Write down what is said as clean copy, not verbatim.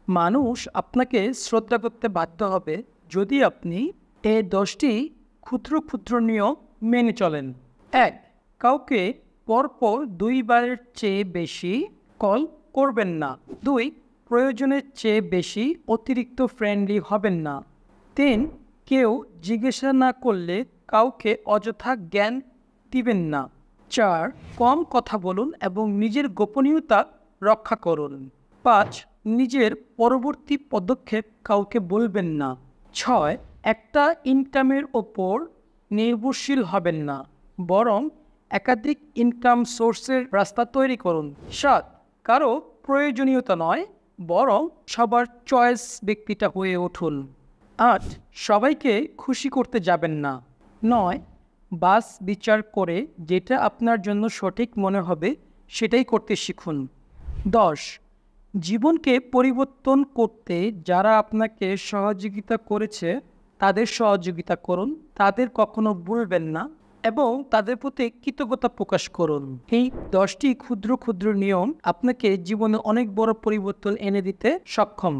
মানুষ আপনাকে শ্রদ্ধা করতে বাধ্য হবে যদি আপনি এই 10টি ক্ষুদ্র ক্ষুদ্র নিয়ম মেনে চলেন। 1. কাউকে পরপর 2 বারের চেয়ে বেশি কল করবেন না। 2. প্রয়োজনের চেয়ে বেশি অতিরিক্ত ফ্রেন্ডলি হবেন না। 3. কেউ জিজ্ঞাসা না করলে কাউকে অযথা জ্ঞান দিবেন না। 4. কম কথা বলুন এবং নিজের গোপনীয়তা রক্ষা করুন। 5. নিজের পরবর্তী পদক্ষেপ কাউকে বলবেন না। 6. একটা ইনকামের ওপর নির্ভরশীল হবেন না, বরং একাধিক ইনকাম সোর্সের রাস্তা তৈরি করুন। 7. কারো প্রয়োজনীয়তা নয়, বরং সবার চয়েস ব্যক্তিটা হয়ে উঠুন। 8. সবাইকে খুশি করতে যাবেন না। 9. বাস বিচার করে যেটা আপনার জন্য সঠিক মনে হবে সেটাই করতে শিখুন। 10. জীবনকে পরিবর্তন করতে যারা আপনাকে সহযোগিতা করেছে তাদের সহযোগিতা করুন, তাদের কখনো ভুলবেন না এবং তাদের প্রতি কৃতজ্ঞতা প্রকাশ করুন। এই 10টি ক্ষুদ্র ক্ষুদ্র নিয়ম আপনাকে জীবনে অনেক বড় পরিবর্তন এনে দিতে সক্ষম।